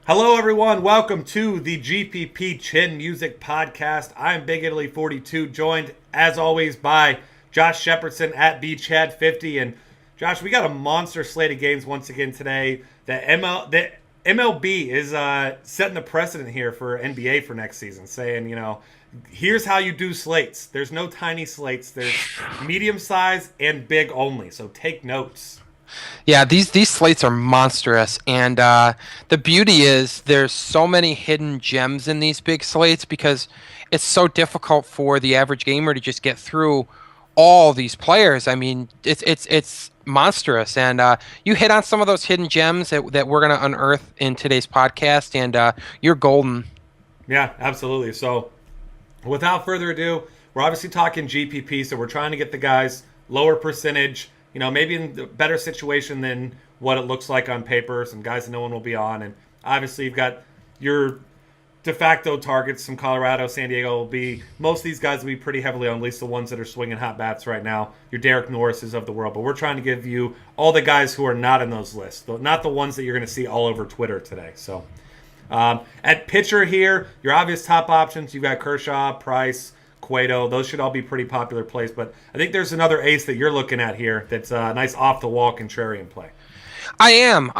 Hello, everyone. Welcome to the GPP Chin Music Podcast. I'm Big Italy 42, joined as always by Josh Shepardson at BChad50. And Josh, we got a monster slate of games once again today. The MLB is setting the precedent here for NBA for next season, saying, here's how you do slates. There's no tiny slates. There's medium size and big only. So take notes. Yeah, these slates are monstrous, and the beauty is there's so many hidden gems in these big slates because it's so difficult for the average gamer to just get through all these players. I mean, it's monstrous, and you hit on some of those hidden gems that we're gonna unearth in today's podcast, and you're golden. Yeah, absolutely. So without further ado, we're obviously talking GPP, so we're trying to get the guys lower percentage, maybe in a better situation than what it looks like on paper, some guys that no one will be on. And obviously you've got your de facto targets from Colorado, San Diego will be, most of these guys will be pretty heavily on, at least the ones that are swinging hot bats right now. Your Derek Norrises of the world. But we're trying to give you all the guys who are not in those lists, not the ones that you're going to see all over Twitter today. So at pitcher here, your obvious top options, you've got Kershaw, Price, Cueto. Those should all be pretty popular plays. But I think there's another ace that you're looking at here that's a nice off-the-wall contrarian play. I am.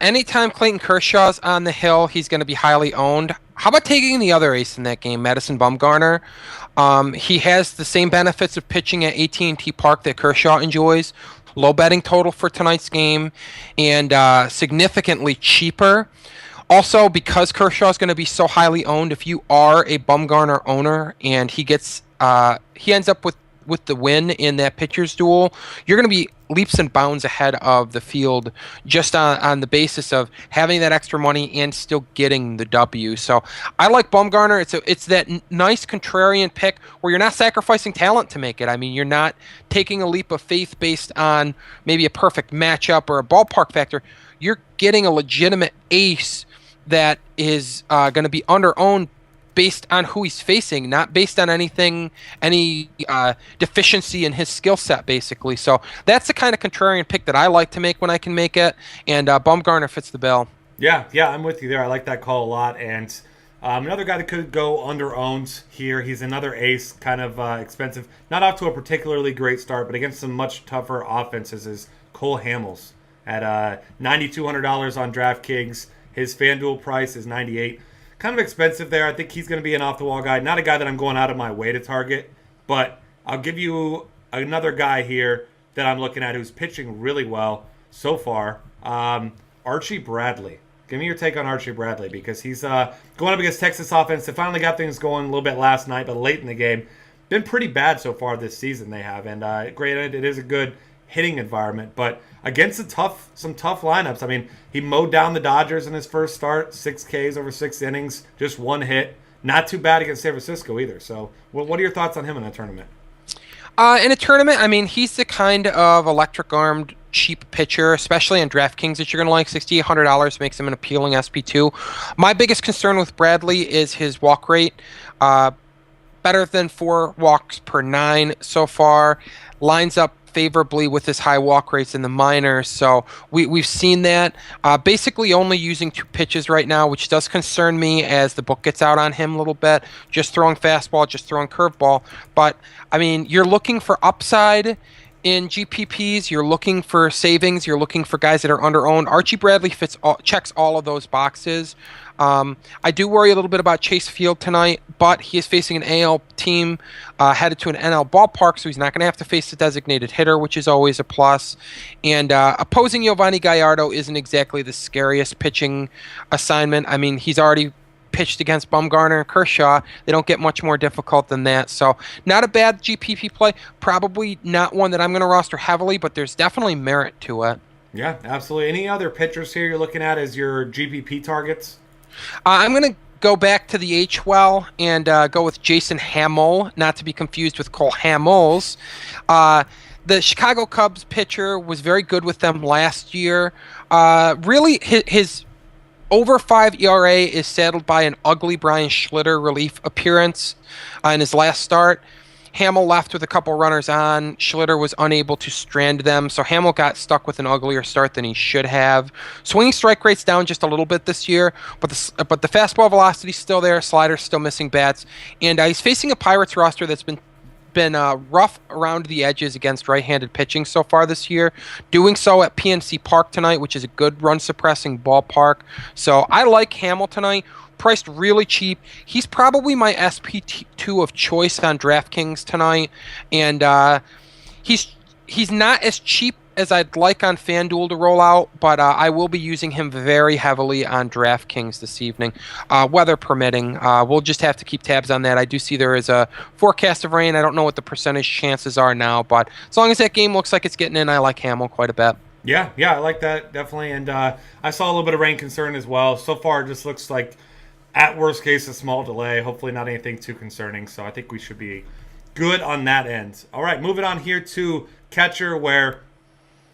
Anytime Clayton Kershaw's on the hill, he's going to be highly owned. How about taking the other ace in that game, Madison Bumgarner? He has the same benefits of pitching at AT&T Park that Kershaw enjoys. Low betting total for tonight's game, and significantly cheaper. Also, because Kershaw is going to be so highly owned, if you are a Bumgarner owner and he ends up with the win in that pitcher's duel, you're going to be leaps and bounds ahead of the field just on the basis of having that extra money and still getting the W. So I like Bumgarner. It's that nice contrarian pick where you're not sacrificing talent to make it. I mean, you're not taking a leap of faith based on maybe a perfect matchup or a ballpark factor. You're getting a legitimate ace that is going to be under-owned based on who he's facing, not based on any deficiency in his skill set, basically. So that's the kind of contrarian pick that I like to make when I can make it, and Bumgarner fits the bill. Yeah, I'm with you there. I like that call a lot. And another guy that could go under-owned here, he's another ace, kind of expensive. Not off to a particularly great start, but against some much tougher offenses, is Cole Hamels at $9,200 on DraftKings. His FanDuel price is $98. Kind of expensive there. I think he's going to be an off-the-wall guy. Not a guy that I'm going out of my way to target, but I'll give you another guy here that I'm looking at who's pitching really well so far. Archie Bradley. Give me your take on Archie Bradley, because he's going up against Texas offense. They finally got things going a little bit last night, but late in the game. Been pretty bad so far this season, they have. And granted, it is a good hitting environment, but against some tough lineups. I mean, he mowed down the Dodgers in his first start, 6 Ks over 6 innings, just 1 hit. Not too bad against San Francisco either. So, what are your thoughts on him in that tournament? In a tournament, I mean, he's the kind of electric-armed, cheap pitcher, especially in DraftKings, that you're going to like. $6,800 makes him an appealing SP2. My biggest concern with Bradley is his walk rate. Better than 4 walks per 9 so far. Lines up favorably with his high walk rates in the minors, so we've seen that. Basically only using 2 pitches right now, which does concern me as the book gets out on him a little bit. Just throwing fastball, just throwing curveball. But, I mean, you're looking for upside in GPPs, you're looking for savings, you're looking for guys that are under-owned. Archie Bradley checks all of those boxes. I do worry a little bit about Chase Field tonight, but he is facing an AL team headed to an NL ballpark, so he's not going to have to face a designated hitter, which is always a plus. And opposing Giovanni Gallardo isn't exactly the scariest pitching assignment. I mean, he's already pitched against Bumgarner and Kershaw. They don't get much more difficult than that. So not a bad GPP play. Probably not one that I'm going to roster heavily, but there's definitely merit to it. Yeah, absolutely. Any other pitchers here you're looking at as your GPP targets? I'm going to go back to the H well and go with Jason Hammel, not to be confused with Cole Hamels. The Chicago Cubs pitcher was very good with them last year. Really, his over 5 ERA is saddled by an ugly Brian Schlitter relief appearance in his last start. Hamill left with a couple runners on. Schlitter was unable to strand them, so Hamill got stuck with an uglier start than he should have. Swinging strike rate's down just a little bit this year, but the fastball velocity's still there. Slider's still missing bats, and he's facing a Pirates roster that's been rough around the edges against right-handed pitching so far this year, doing so at PNC Park tonight, which is a good run-suppressing ballpark. So I like Hamill tonight, priced really cheap. He's probably my SP2 of choice on DraftKings tonight, and he's not as cheap as I'd like on FanDuel to roll out, but I will be using him very heavily on DraftKings this evening, weather permitting. We'll just have to keep tabs on that. I do see there is a forecast of rain. I don't know what the percentage chances are now, but as long as that game looks like it's getting in, I like Hamill quite a bit. Yeah, I like that, definitely. And I saw a little bit of rain concern as well. So far, it just looks like, at worst case, a small delay. Hopefully not anything too concerning. So I think we should be good on that end. All right, moving on here to catcher, where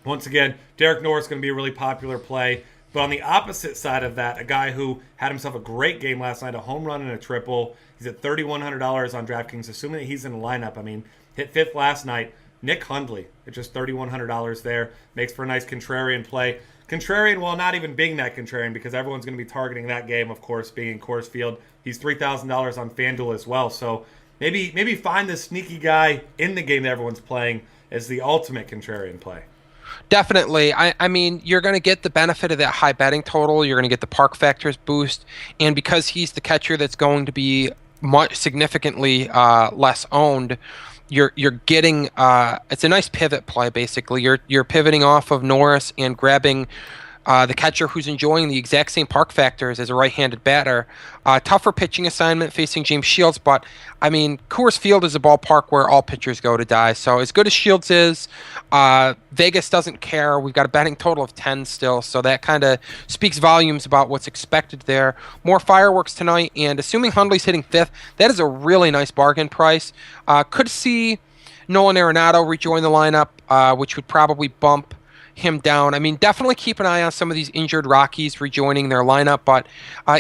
once again, Derek Norris is going to be a really popular play. But on the opposite side of that, a guy who had himself a great game last night, a home run and a triple. He's at $3,100 on DraftKings, assuming that he's in the lineup. I mean, hit fifth last night. Nick Hundley at just $3,100 there. Makes for a nice contrarian play. Contrarian while not even being that contrarian, because everyone's going to be targeting that game, of course, being in Coors Field. He's $3,000 on FanDuel as well. So maybe find this sneaky guy in the game that everyone's playing as the ultimate contrarian play. Definitely. I mean, you're going to get the benefit of that high betting total. You're going to get the park factors boost. And because he's the catcher that's going to be significantly less owned, you're getting it's a nice pivot play, basically. You're pivoting off of Norris and grabbing the catcher who's enjoying the exact same park factors as a right-handed batter. Tougher pitching assignment facing James Shields, but I mean, Coors Field is a ballpark where all pitchers go to die. So as good as Shields is, Vegas doesn't care. We've got a betting total of 10 still, so that kind of speaks volumes about what's expected there. More fireworks tonight, and assuming Hundley's hitting fifth, that is a really nice bargain price. Could see Nolan Arenado rejoin the lineup, which would probably bump him down. I mean, definitely keep an eye on some of these injured Rockies rejoining their lineup, but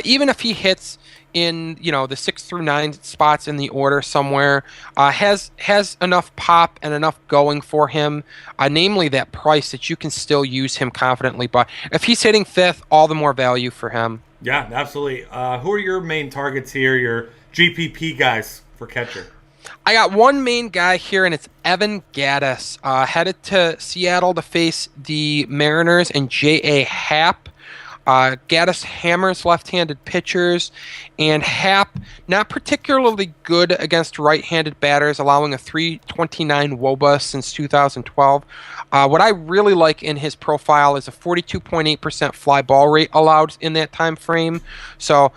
even if he hits in, the 6 through 9 spots in the order somewhere, has enough pop and enough going for him, namely that price, that you can still use him confidently. But if he's hitting fifth, all the more value for him. Yeah, absolutely. Who are your main targets here, your GPP guys for catcher? I got one main guy here, and it's Evan Gattis, headed to Seattle to face the Mariners and J.A. Happ. Gattis hammers left-handed pitchers, and Happ not particularly good against right-handed batters, allowing a 3.29 WOBA since 2012. What I really like in his profile is a 42.8% fly ball rate allowed in that time frame. So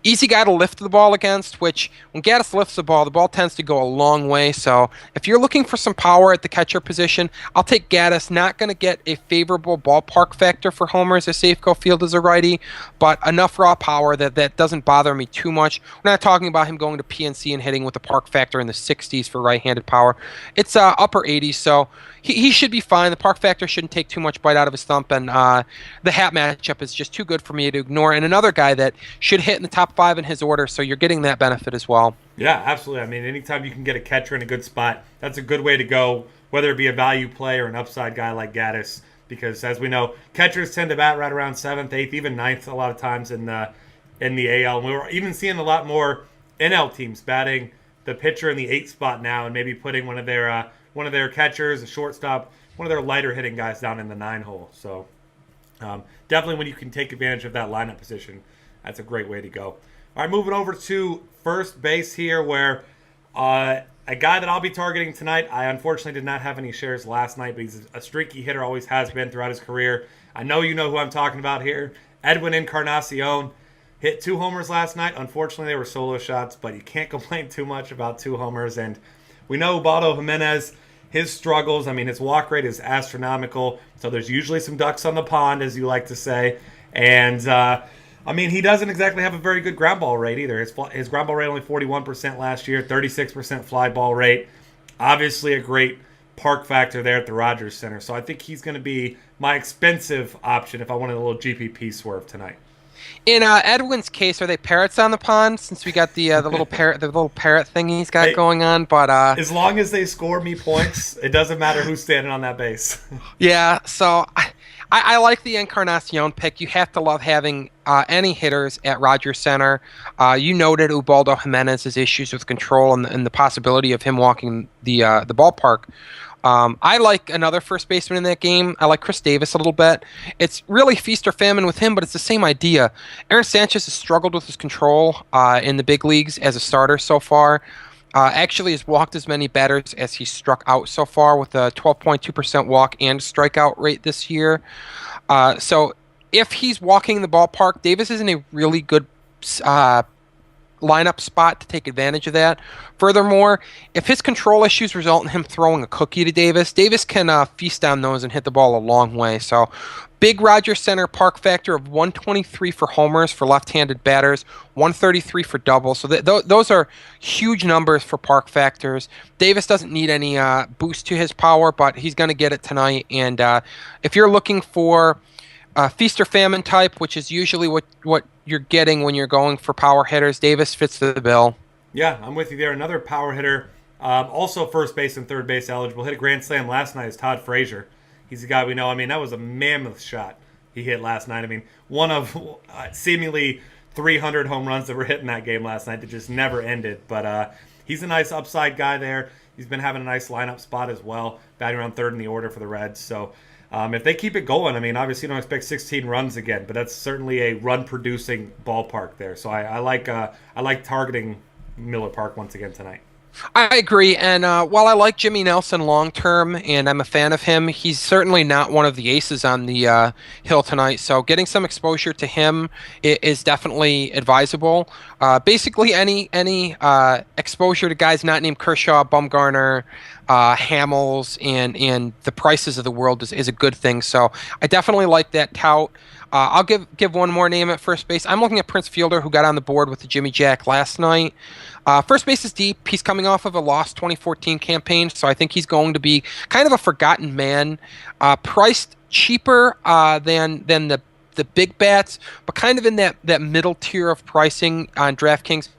easy guy to lift the ball against, which when Gattis lifts the ball tends to go a long way. So if you're looking for some power at the catcher position, I'll take Gattis. Not going to get a favorable ballpark factor for homers at Safeco Field as a righty, but enough raw power that doesn't bother me too much. We're not talking about him going to PNC and hitting with a park factor in the 60s for right-handed power. It's upper 80s, so he should be fine. The park factor shouldn't take too much bite out of his thump, and the Happ matchup is just too good for me to ignore. And another guy that should hit in the top 5 in his order, so you're getting that benefit as well. Yeah, absolutely. I mean, anytime you can get a catcher in a good spot, that's a good way to go, whether it be a value play or an upside guy like Gattis, because as we know, catchers tend to bat right around 7th, 8th, even 9th a lot of times in the AL. And we were even seeing a lot more NL teams batting the pitcher in the 8th spot now, and maybe putting one of their catchers, a shortstop, one of their lighter hitting guys down in the 9 hole. So definitely when you can take advantage of that lineup position, that's a great way to go. All right, moving over to first base here, where a guy that I'll be targeting tonight, I unfortunately did not have any shares last night, but he's a streaky hitter, always has been throughout his career. I know you know who I'm talking about here. Edwin Encarnacion hit 2 homers last night. Unfortunately, they were solo shots, but you can't complain too much about 2 homers. And we know Ubaldo Jimenez, his struggles. I mean, his walk rate is astronomical, so there's usually some ducks on the pond, as you like to say. And I mean, he doesn't exactly have a very good ground ball rate either. His ground ball rate only 41% last year, 36% fly ball rate. Obviously a great park factor there at the Rogers Center. So I think he's going to be my expensive option if I wanted a little GPP swerve tonight. In Edwin's case, are they parrots on the pond? Since we got the little parrot thing he's got going on, but as long as they score me points, it doesn't matter who's standing on that base. yeah. So I like the Encarnacion pick. You have to love having any hitters at Rogers Center. You noted Ubaldo Jimenez's issues with control and the possibility of him walking the ballpark. I like another first baseman in that game. I like Chris Davis a little bit. It's really feast or famine with him, but it's the same idea. Aaron Sanchez has struggled with his control in the big leagues as a starter so far. Actually has walked as many batters as he's struck out so far, with a 12.2% walk and strikeout rate this year. So if he's walking the ballpark, Davis is in a really good lineup spot to take advantage of that. Furthermore, if his control issues result in him throwing a cookie to Davis, Davis can feast on those and hit the ball a long way. So big Rogers Center park factor of 123 for homers for left-handed batters, 133 for doubles. So those are huge numbers for park factors. Davis doesn't need any boost to his power, but he's going to get it tonight. And if you're looking for feast or famine type, which is usually what you're getting when you're going for power hitters, Davis fits the bill. Yeah, I'm with you there. Another power hitter, also first base and third base eligible, hit a grand slam last night, is Todd Frazier. He's a guy we know. I mean, that was a mammoth shot he hit last night. I mean, one of seemingly 300 home runs that were hit in that game last night that just never ended. But he's a nice upside guy there. He's been having a nice lineup spot as well, batting around third in the order for the Reds. So if they keep it going, I mean, obviously you don't expect 16 runs again, but that's certainly a run-producing ballpark there. So I like targeting Miller Park once again tonight. I agree, and while I like Jimmy Nelson long-term, and I'm a fan of him, he's certainly not one of the aces on the hill tonight, so getting some exposure to him is definitely advisable. Basically, any exposure to guys not named Kershaw, Bumgarner, Hamels, and the Prices of the world is a good thing, so I definitely like that tout. I'll give one more name at first base. I'm looking at Prince Fielder, who got on the board with the Jimmy Jack last night. First base is deep. He's coming off of a lost 2014 campaign, so I think he's going to be kind of a forgotten man. Priced cheaper than the big bats, but kind of in that middle tier of pricing on DraftKings.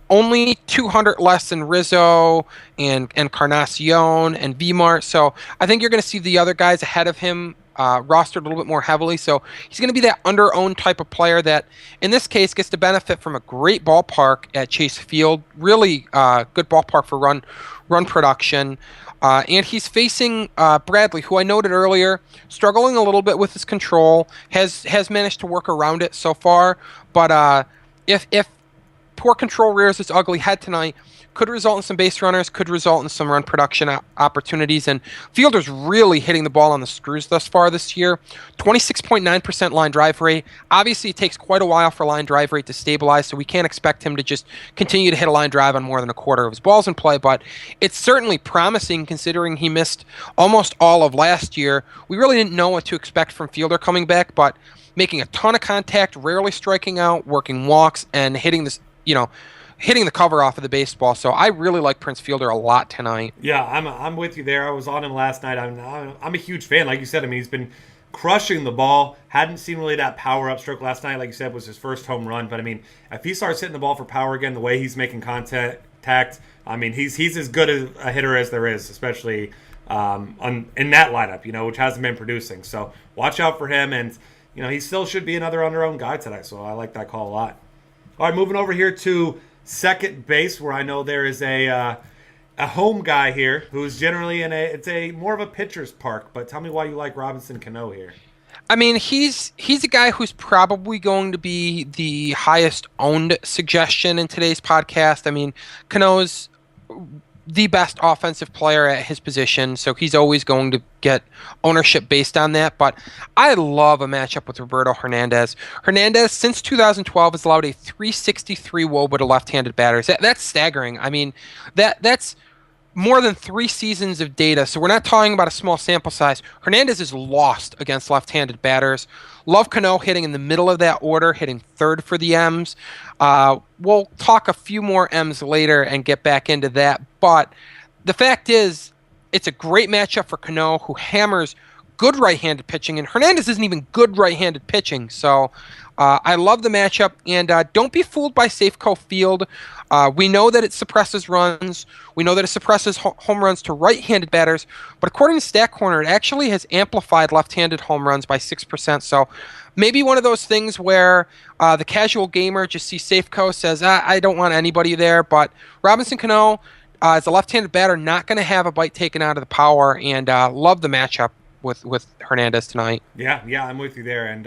Only 200 less than Rizzo and Encarnacion and V-Mart, so I think you're going to see the other guys ahead of him rostered a little bit more heavily. So he's going to be that under-owned type of player that, in this case, gets to benefit from a great ballpark at Chase Field. Really good ballpark for run production. And he's facing Bradley, who I noted earlier, struggling a little bit with his control, has managed to work around it so far. But if poor control rears its ugly head tonight, could result in some base runners, could result in some run production opportunities. And Fielder's really hitting the ball on the screws thus far this year. 26.9% line drive rate. Obviously, it takes quite a while for line drive rate to stabilize, so we can't expect him to just continue to hit a line drive on more than a quarter of his balls in play, but it's certainly promising considering he missed almost all of last year. We really didn't know what to expect from Fielder coming back, but making a ton of contact, rarely striking out, working walks, and hitting the cover off of the baseball. So I really like Prince Fielder a lot tonight. Yeah, I'm with you there. I was on him last night. I'm a huge fan. Like you said, I mean, he's been crushing the ball. Hadn't seen really that power upstroke last night. Like you said, was his first home run. But I mean, if he starts hitting the ball for power again, the way he's making contact, I mean, he's as good a hitter as there is, especially in that lineup, which hasn't been producing. So watch out for him. And he still should be another under-owned guy tonight. So I like that call a lot. All right, moving over here to second base, where I know there is a home guy here who's generally it's a more of a pitcher's park. But tell me why you like Robinson Cano here. I mean, he's a guy who's probably going to be the highest owned suggestion in today's podcast. I mean, Cano's the best offensive player at his position, so he's always going to get ownership based on that. But I love a matchup with Roberto Hernandez. Hernandez, since 2012, has allowed a 363 WOBA to left-handed batters. That's staggering. I mean, that's more than 3 seasons of data, so we're not talking about a small sample size. Hernandez is lost against left-handed batters. Love Cano hitting in the middle of that order, hitting third for the M's. We'll talk a few more M's later and get back into that, but the fact is, it's a great matchup for Cano, who hammers good right-handed pitching, and Hernandez isn't even good right-handed pitching. So I love the matchup, and don't be fooled by Safeco Field. We know that it suppresses runs. We know that it suppresses home runs to right-handed batters, but according to Stat Corner, it actually has amplified left-handed home runs by 6%. So maybe one of those things where the casual gamer just sees Safeco, says, I don't want anybody there, but Robinson Cano, as a left-handed batter, not going to have a bite taken out of the power, and love the matchup with Hernandez tonight. Yeah, I'm with you there. And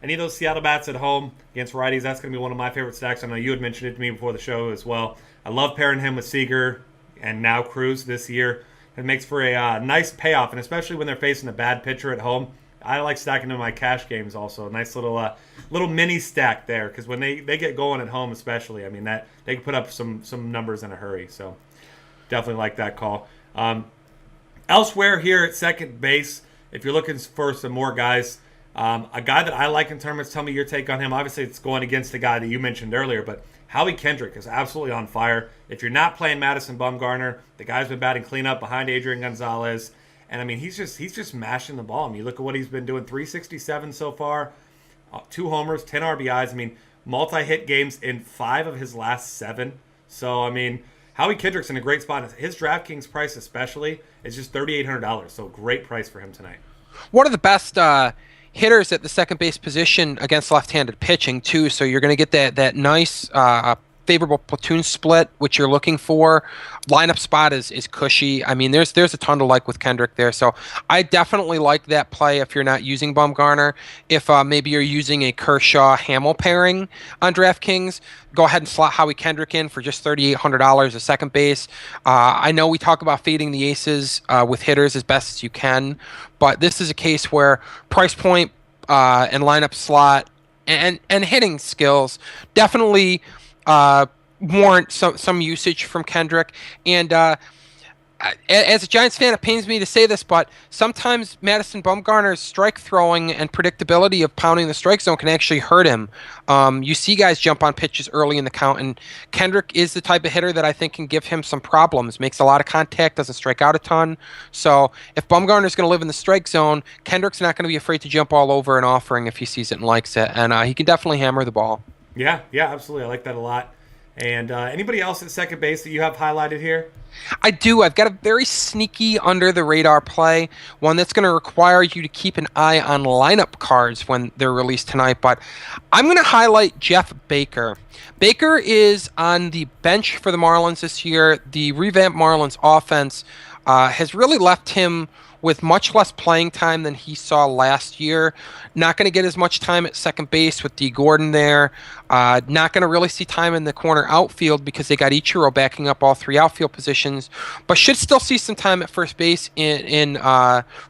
any of those Seattle bats at home against righties, that's going to be one of my favorite stacks. I know you had mentioned it to me before the show as well. I love pairing him with Seager and now Cruz this year. It makes for a nice payoff, and especially when they're facing a bad pitcher at home. I like stacking them in my cash games also. A nice little mini stack there, because when they get going at home especially, I mean, that they can put up some numbers in a hurry. So definitely like that call. Elsewhere here at second base, if you're looking for some more guys, a guy that I like in tournaments, tell me your take on him. Obviously, it's going against the guy that you mentioned earlier, but Howie Kendrick is absolutely on fire. If you're not playing Madison Bumgarner, the guy's been batting cleanup behind Adrian Gonzalez, and I mean, he's just mashing the ball. I mean, you look at what he's been doing: 367 so far, 2 homers, 10 RBIs. I mean, multi-hit games in 5 of his last 7. So I mean, Howie Kendrick's in a great spot. His DraftKings price especially is just $3,800, so great price for him tonight. One of the best hitters at the second base position against left-handed pitching too. So you're going to get that nice favorable platoon split, which you're looking for. Lineup spot is cushy. I mean, there's a ton to like with Kendrick there. So I definitely like that play if you're not using Bumgarner. If maybe you're using a Kershaw-Hamill pairing on DraftKings, go ahead and slot Howie Kendrick in for just $3,800 a second base. I know we talk about fading the aces with hitters as best as you can, but this is a case where price point and lineup slot and hitting skills definitely warrant some usage from Kendrick. And as a Giants fan, it pains me to say this, but sometimes Madison Bumgarner's strike throwing and predictability of pounding the strike zone can actually hurt him. You see guys jump on pitches early in the count, and Kendrick is the type of hitter that I think can give him some problems. Makes a lot of contact, doesn't strike out a ton. So if Bumgarner's going to live in the strike zone, Kendrick's not going to be afraid to jump all over an offering if he sees it and likes it, and he can definitely hammer the ball. Yeah, absolutely. I like that a lot. And anybody else at second base that you have highlighted here? I do. I've got a very sneaky under-the-radar play, one that's going to require you to keep an eye on lineup cards when they're released tonight, but I'm going to highlight Jeff Baker. Baker is on the bench for the Marlins this year. The revamped Marlins offense has really left him with much less playing time than he saw last year. Not going to get as much time at second base with D. Gordon there. Not going to really see time in the corner outfield because they got Ichiro backing up all 3 outfield positions, but should still see some time at first base in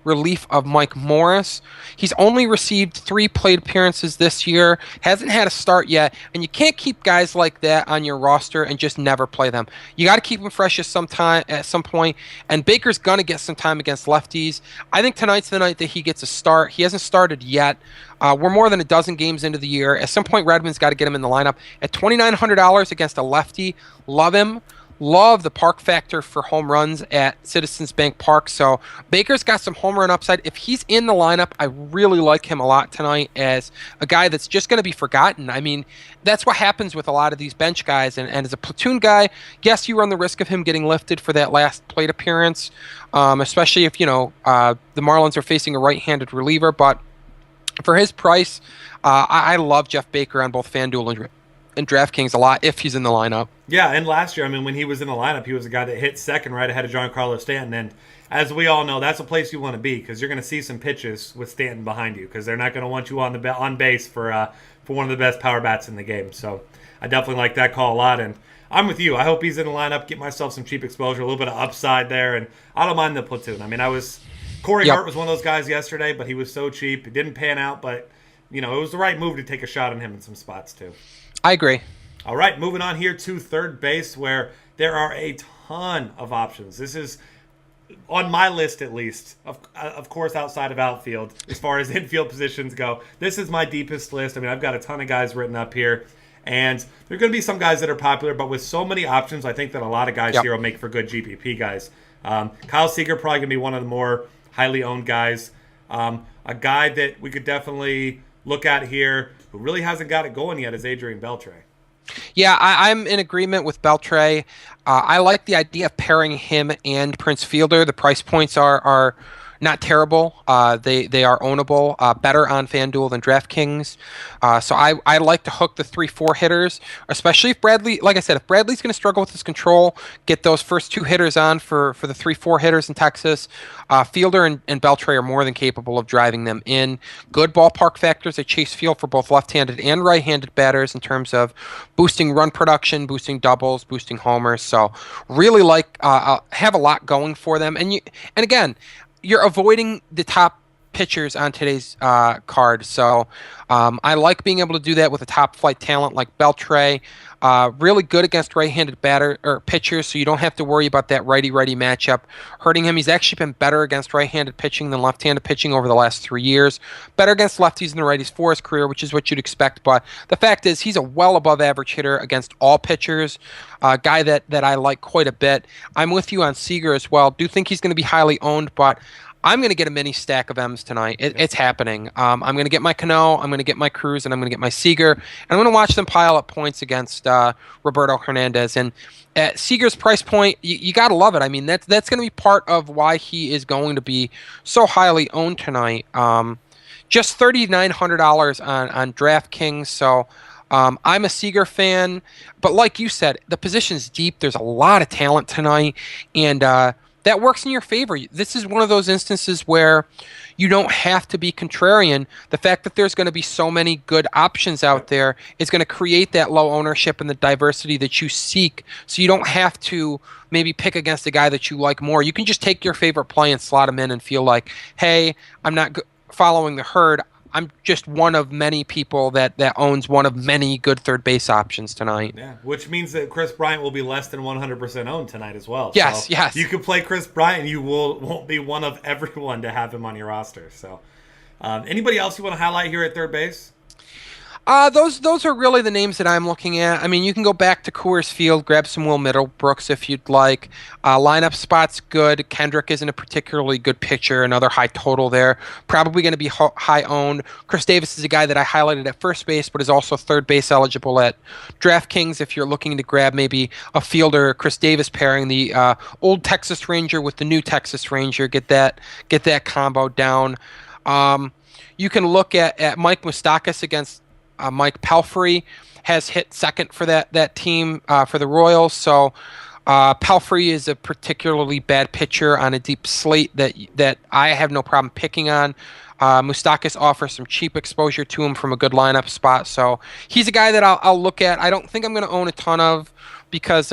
relief of Mike Morris. He's only received 3 plate appearances this year, hasn't had a start yet, and you can't keep guys like that on your roster and just never play them. You got to keep them fresh at some point, and Baker's going to get some time against lefties. I think tonight's the night that he gets a start. He hasn't started yet. We're more than a dozen games into the year. At some point, Redmond's got to get him in the lineup. At $2,900 against a lefty, love him. Love the park factor for home runs at Citizens Bank Park. So Baker's got some home run upside. If he's in the lineup, I really like him a lot tonight as a guy that's just going to be forgotten. I mean, that's what happens with a lot of these bench guys. And as a platoon guy, yes, you run the risk of him getting lifted for that last plate appearance, especially if, the Marlins are facing a right-handed reliever. But for his price, I love Jeff Baker on both FanDuel and DraftKings a lot if he's in the lineup. Yeah, and last year, I mean, when he was in the lineup, he was a guy that hit second right ahead of Giancarlo Stanton. And as we all know, that's a place you want to be because you're going to see some pitches with Stanton behind you because they're not going to want you on base for one of the best power bats in the game. So I definitely like that call a lot. And I'm with you. I hope he's in the lineup, get myself some cheap exposure, a little bit of upside there. And I don't mind the platoon. I mean, Corey Hart was one of those guys yesterday, but he was so cheap. It didn't pan out, but, it was the right move to take a shot on him in some spots too. I agree. All right, moving on here to third base where there are a ton of options. This is on my list at least, of course outside of outfield, as far as infield positions go. This is my deepest list. I mean, I've got a ton of guys written up here. And there are going to be some guys that are popular, but with so many options, I think that a lot of guys here will make for good GPP guys. Kyle Seager probably going to be one of the more highly owned guys. A guy that we could definitely look at here who really hasn't got it going yet is Adrian Beltre. Yeah, I'm in agreement with Beltre. I like the idea of pairing him and Prince Fielder. The price points are not terrible. They are ownable, better on FanDuel than DraftKings. So I like to hook the 3-4 hitters, especially if Bradley, like I said, if Bradley's going to struggle with his control, get those first 2 hitters on for the 3-4 hitters in Texas. Fielder and Beltre are more than capable of driving them in. Good ballpark factors at Chase Field for both left-handed and right-handed batters in terms of boosting run production, boosting doubles, boosting homers. So really have a lot going for them. And again, you're avoiding the top pitchers on today's card. So I like being able to do that with a top flight talent like Beltre. Really good against right-handed pitchers, so you don't have to worry about that righty-righty matchup hurting him. He's actually been better against right-handed pitching than left-handed pitching over the last 3 years. Better against lefties and the righties for his career, which is what you'd expect. But the fact is, he's a well above average hitter against all pitchers. A guy that I like quite a bit. I'm with you on Seager as well. Do think he's going to be highly owned, but I'm going to get a mini stack of M's tonight. It's happening. I'm going to get my Cano, I'm going to get my Cruz, and I'm going to get my Seager. And I'm going to watch them pile up points against Roberto Hernandez. And at Seager's price point, you got to love it. I mean, that's going to be part of why he is going to be so highly owned tonight. Just $3,900 on DraftKings. So I'm a Seager fan. But like you said, the position's deep. There's a lot of talent tonight. And that works in your favor. This is one of those instances where you don't have to be contrarian. The fact that there's going to be so many good options out there is going to create that low ownership and the diversity that you seek, so you don't have to maybe pick against a guy that you like more. You can just take your favorite play and slot him in and feel like, hey, I'm not following the herd. I'm just one of many people that owns one of many good third base options tonight. Yeah, which means that Kris Bryant will be less than 100% owned tonight as well. Yes, so yes. You can play Kris Bryant, you won't be one of everyone to have him on your roster. So, anybody else you want to highlight here at third base? Those are really the names that I'm looking at. I mean, you can go back to Coors Field, grab some Will Middlebrooks if you'd like. Lineup spot's good. Kendrick isn't a particularly good pitcher. Another high total there. Probably going to be high owned. Chris Davis is a guy that I highlighted at first base, but is also third base eligible at DraftKings if you're looking to grab maybe a Fielder Chris Davis pairing, the old Texas Ranger with the new Texas Ranger. Get that combo down. You can look at Mike Moustakas against Mike Pelfrey. Has hit second for that team for the Royals. So Pelfrey is a particularly bad pitcher on a deep slate that I have no problem picking on. Moustakas offers some cheap exposure to him from a good lineup spot. So he's a guy that I'll look at. I don't think I'm going to own a ton of because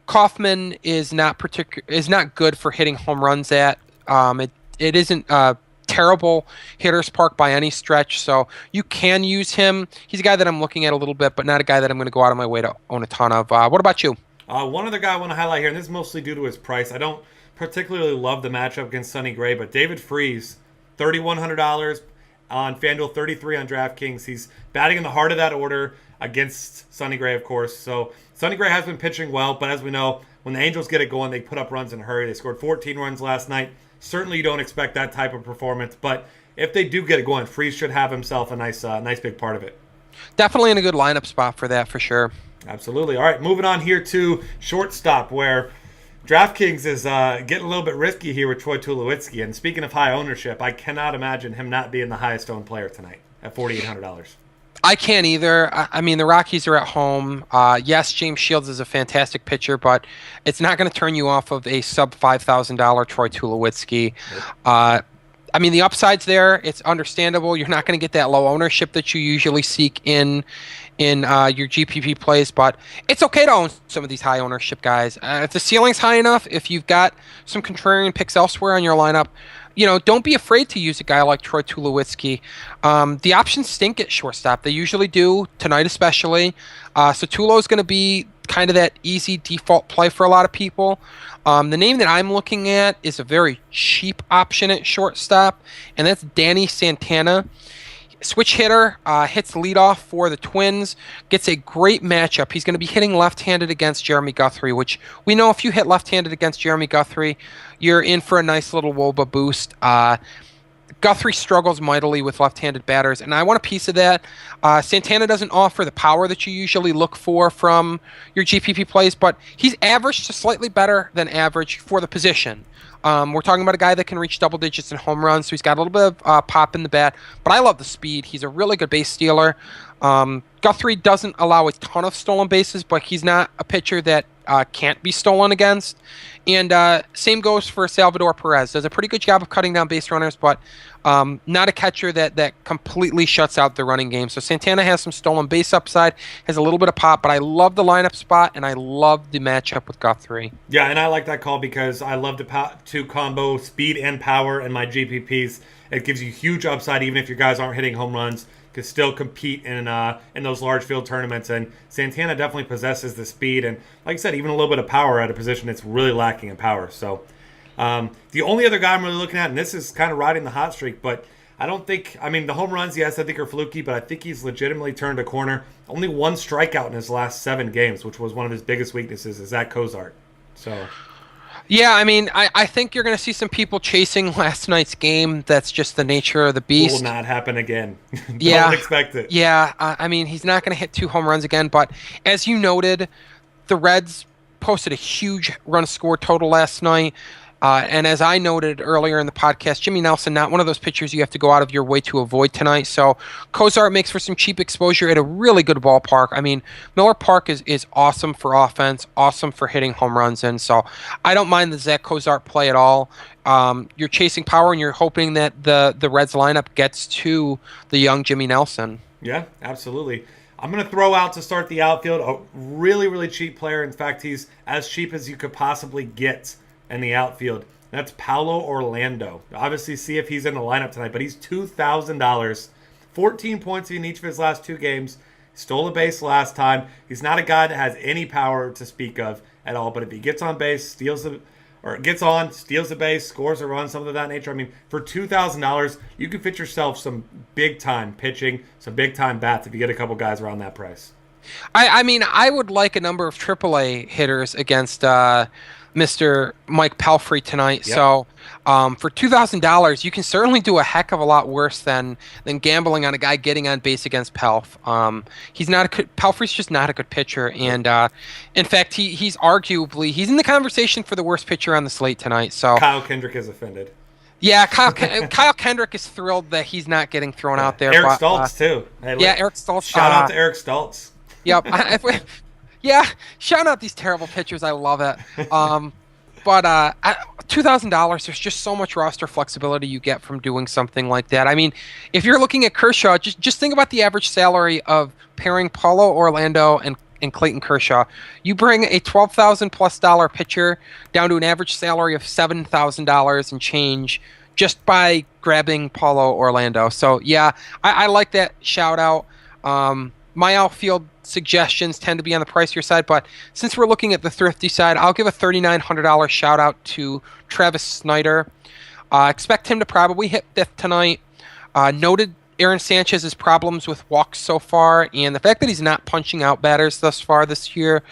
Kaufman is not good for hitting home runs at. It isn't terrible hitter's park by any stretch, so you can use him. He's a guy that I'm looking at a little bit, but not a guy that I'm going to go out of my way to own a ton of. What about you? One other guy I want to highlight here, and this is mostly due to his price. I don't particularly love the matchup against Sonny Gray, but David Freese, $3,100 on FanDuel, $33 on DraftKings. He's batting in the heart of that order against Sonny Gray, of course. So Sonny Gray has been pitching well, but as we know, when the Angels get it going, they put up runs in a hurry. They scored 14 runs last night. Certainly you don't expect that type of performance, but if they do get it going, Freese should have himself a nice big part of it. Definitely in a good lineup spot for that, for sure. Absolutely. All right, moving on here to shortstop, where DraftKings is getting a little bit risky here with Troy Tulowitzki. And speaking of high ownership, I cannot imagine him not being the highest owned player tonight at $4,800. I can't either. I mean, the Rockies are at home. Yes, James Shields is a fantastic pitcher, but it's not going to turn you off of a sub $5,000 Troy Tulowitzki. I mean, the upside's there. It's understandable. You're not going to get that low ownership that you usually seek in your GPP plays, but it's okay to own some of these high ownership guys. If the ceiling's high enough, if you've got some contrarian picks elsewhere on your lineup, don't be afraid to use a guy like Troy Tulowitzki. The options stink at shortstop. They usually do, tonight especially. So Tulo's going to be kind of that easy default play for a lot of people. The name that I'm looking at is a very cheap option at shortstop, and that's Danny Santana. Switch hitter, hits leadoff for the Twins, gets a great matchup. He's going to be hitting left-handed against Jeremy Guthrie, which we know if you hit left-handed against Jeremy Guthrie, you're in for a nice little WOBA boost. Guthrie struggles mightily with left-handed batters, and I want a piece of that. Santana doesn't offer the power that you usually look for from your GPP plays, but he's average to slightly better than average for the position. We're talking about a guy that can reach double digits in home runs, so he's got a little bit of pop in the bat, but I love the speed. He's a really good base stealer. Guthrie doesn't allow a ton of stolen bases, but he's not a pitcher that can't be stolen against. And same goes for Salvador Perez. Does a pretty good job of cutting down base runners, but not a catcher that completely shuts out the running game. So Santana has some stolen base upside, has a little bit of pop, but I love the lineup spot, and I love the matchup with Guthrie. Yeah, and I like that call because I love to combo speed and power in my GPPs. It gives you huge upside even if your guys aren't hitting home runs. Could still compete in those large field tournaments, and Santana definitely possesses the speed and, like I said, even a little bit of power at a position that's really lacking in power. So the only other guy I'm really looking at, and this is kind of riding the hot streak, but I don't think, I mean, the home runs, yes, I think are fluky, but I think he's legitimately turned a corner. Only one strikeout in his last 7 games, which was one of his biggest weaknesses, is Zach Cozart. So... Yeah, I mean, I think you're going to see some people chasing last night's game. That's just the nature of the beast. It will not happen again. Don't expect it. Yeah, I mean, he's not going to hit 2 home runs again. But as you noted, the Reds posted a huge run score total last night. And as I noted earlier in the podcast, Jimmy Nelson, not one of those pitchers you have to go out of your way to avoid tonight. So Cozart makes for some cheap exposure at a really good ballpark. I mean, Miller Park is awesome for offense, awesome for hitting home runs in. So I don't mind the Zach Cozart play at all. You're chasing power, and you're hoping that the Reds lineup gets to the young Jimmy Nelson. Yeah, absolutely. I'm going to throw out to start the outfield a really, really cheap player. In fact, he's as cheap as you could possibly get in the outfield. That's Paulo Orlando. Obviously, see if he's in the lineup tonight, but he's $2,000. 14 points in each of his last 2 games. Stole a base last time. He's not a guy that has any power to speak of at all, but if he gets on base, steals the base, scores a run, something of that nature. I mean, for $2,000, you can fit yourself some big-time pitching, some big-time bats if you get a couple guys around that price. I mean, I would like a number of AAA hitters against Mr. Mike Pelfrey tonight. Yep. So for $2,000, you can certainly do a heck of a lot worse than gambling on a guy getting on base against Pelf. Pelfrey's just not a good pitcher, and in fact, he's in the conversation for the worst pitcher on the slate tonight. So Kyle Kendrick is offended. Yeah, Kyle Kendrick is thrilled that he's not getting thrown out there. Eric Stoltz too. Hey, Eric Stoltz. Shout out to Eric Stoltz. Yep. Yeah, shout out these terrible pitchers. I love it. But at $2,000, there's just so much roster flexibility you get from doing something like that. I mean, if you're looking at Kershaw, just think about the average salary of pairing Paulo Orlando and Clayton Kershaw. You bring a $12,000+ pitcher down to an average salary of $7,000 and change just by grabbing Paulo Orlando. So yeah, I like that shout out. My outfield suggestions tend to be on the pricier side, but since we're looking at the thrifty side, I'll give a $3,900 shout out to Travis Snyder. Expect him to probably hit 5th tonight. Noted Aaron Sanchez's problems with walks so far, and the fact that he's not punching out batters thus far this year.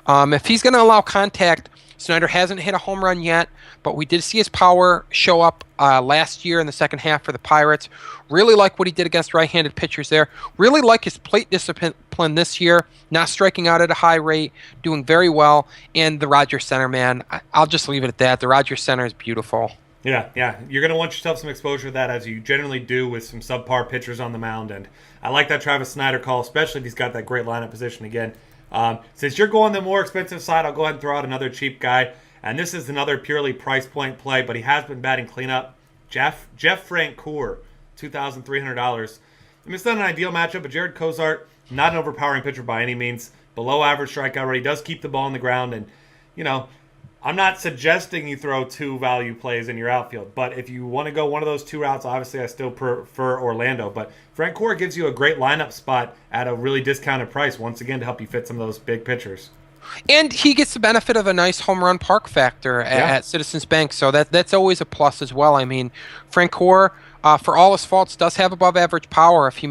If he's going to allow contact, Snyder hasn't hit a home run yet, but we did see his power show up last year in the second half for the Pirates. Really like what he did against right-handed pitchers there. Really like his plate discipline this year, not striking out at a high rate, doing very well. And the Rogers Center, man, I'll just leave it at that. The Rogers Center is beautiful. Yeah. You're going to want yourself some exposure to that, as you generally do with some subpar pitchers on the mound. And I like that Travis Snyder call, especially if he's got that great lineup position again. Since you're going the more expensive side, I'll go ahead and throw out another cheap guy. And this is another purely price point play, but he has been batting cleanup. Jeff Francoeur, $2,300. I mean, it's not an ideal matchup, but Jared Cozart, not an overpowering pitcher by any means. Below average strikeout rate. He does keep the ball on the ground. And, I'm not suggesting you throw 2 value plays in your outfield, but if you want to go one of those 2 routes, obviously I still prefer Orlando. But Francoeur gives you a great lineup spot at a really discounted price, once again, to help you fit some of those big pitchers. And he gets the benefit of a nice home run park factor at Citizens Bank, so that's always a plus as well. I mean, Francoeur, for all his faults, does have above average power. If he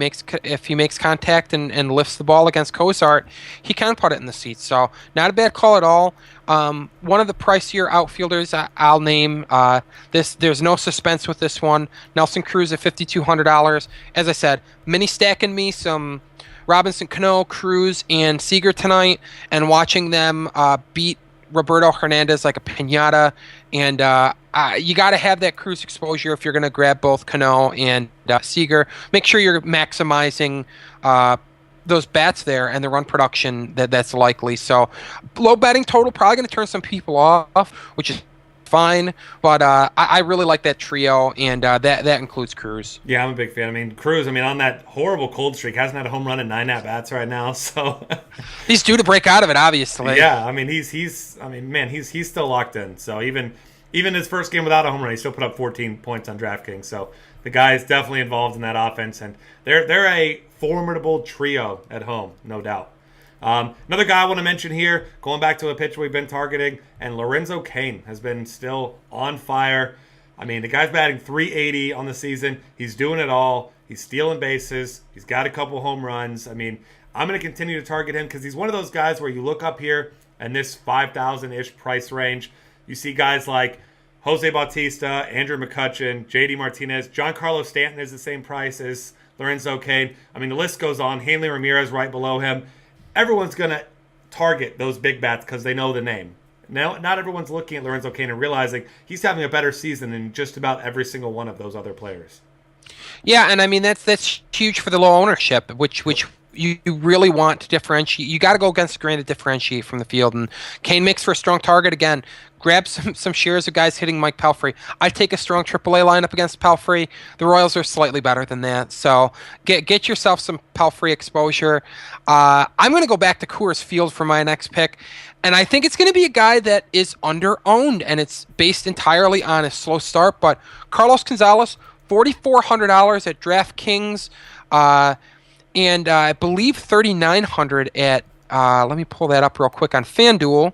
makes contact and lifts the ball against Cozart, he can put it in the seats. So not a bad call at all. One of the pricier outfielders I'll name. There's no suspense with this one. Nelson Cruz at $5,200. As I said, mini stacking me some Robinson Cano, Cruz, and Seager tonight, and watching them beat Roberto Hernandez like a piñata. And you got to have that Cruz exposure if you're going to grab both Cano and Seager. Make sure you're maximizing those bats there and the run production that's likely. So low batting total, probably going to turn some people off, which is fine, but I really like that trio, and that includes Cruz. Yeah, I'm a big fan. I mean, Cruz, on that horrible cold streak, hasn't had a home run in 9 at-bats right now, so... He's due to break out of it, obviously. Yeah, he's still locked in. So even his first game without a home run, he still put up 14 points on DraftKings. So the guy is definitely involved in that offense, and they're a formidable trio at home, no doubt. Another guy I want to mention here, going back to a pitcher we've been targeting, and Lorenzo Cain has been still on fire. The guy's batting .380 on the season. He's doing it all. He's stealing bases. He's got a couple home runs. I'm going to continue to target him because he's one of those guys where you look up here and this 5,000-ish price range, you see guys like Jose Bautista, Andrew McCutchen, J.D. Martinez, Giancarlo Stanton is the same price as Lorenzo Cain. The list goes on. Hanley Ramirez right below him. Everyone's going to target those big bats because they know the name. Now, not everyone's looking at Lorenzo Cain and realizing he's having a better season than just about every single one of those other players. Yeah, and that's huge for the low ownership, which you really want to differentiate. You got to go against the grain to differentiate from the field, and Cain makes for a strong target again. Grab some shares of guys hitting Mike Pelfrey. I take a strong AAA lineup against Pelfrey. The Royals are slightly better than that, so get yourself some Pelfrey exposure. I'm going to go back to Coors Field for my next pick, and I think it's going to be a guy that is under-owned, and it's based entirely on a slow start, but Carlos Gonzalez, $4,400 at DraftKings, and I believe $3,900 at, let me pull that up real quick on FanDuel.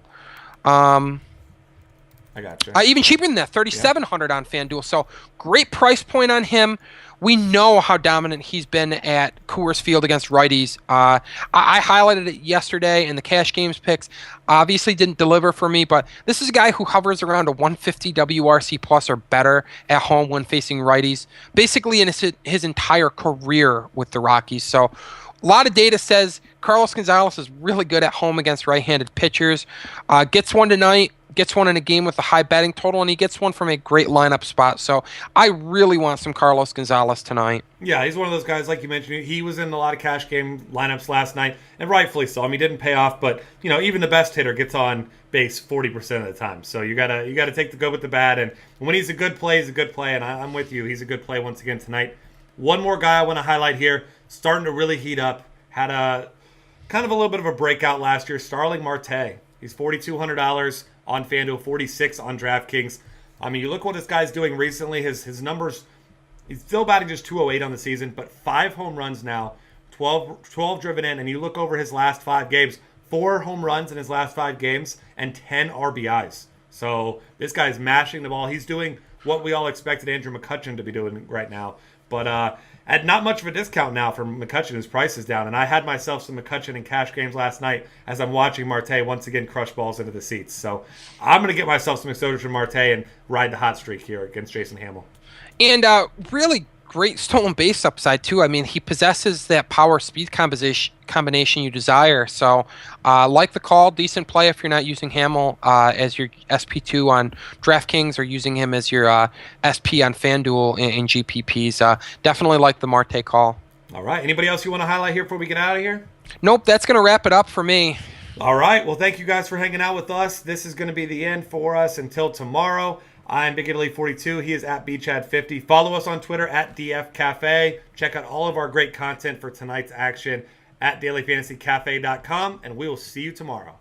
I gotcha. Even cheaper than that, $3,700 on FanDuel. So great price point on him. We know how dominant he's been at Coors Field against righties. I highlighted it yesterday in the cash games picks. Obviously didn't deliver for me, but this is a guy who hovers around a 150 WRC plus or better at home when facing righties, basically in his entire career with the Rockies. So a lot of data says Carlos Gonzalez is really good at home against right-handed pitchers. Gets one tonight. Gets one in a game with a high batting total, and he gets one from a great lineup spot. So I really want some Carlos Gonzalez tonight. Yeah, he's one of those guys, like you mentioned. He was in a lot of cash game lineups last night, and rightfully so. He didn't pay off, but even the best hitter gets on base 40% of the time. So you gotta take the good with the bad, and when he's a good play, he's a good play, and I'm with you. He's a good play once again tonight. One more guy I want to highlight here, starting to really heat up. Had a kind of a little bit of a breakout last year. Starling Marte. He's $4,200 on FanDuel, 46 on DraftKings. You look what this guy's doing recently. His numbers, he's still batting just .208 on the season, but 5 home runs now, 12 driven in, and you look over his last 5 games, 4 home runs in his last 5 games, and 10 RBIs. So this guy's mashing the ball. He's doing what we all expected Andrew McCutchen to be doing right now. But at not much of a discount now for McCutchen, whose price is down. And I had myself some McCutchen in cash games last night as I'm watching Marte once again crush balls into the seats. So I'm going to get myself some exposure to Marte and ride the hot streak here against Jason Hamill. And really great stolen base upside, too. He possesses that power-speed combination you desire. So like the call, decent play if you're not using Hamill as your SP2 on DraftKings or using him as your SP on FanDuel in GPPs. Definitely like the Marte call. All right. Anybody else you want to highlight here before we get out of here? Nope, that's going to wrap it up for me. All right. Well, thank you guys for hanging out with us. This is going to be the end for us until tomorrow. I'm Big Italy 42. He is at BChad50. Follow us on Twitter at DF Cafe. Check out all of our great content for tonight's action at dailyfantasycafe.com, and we will see you tomorrow.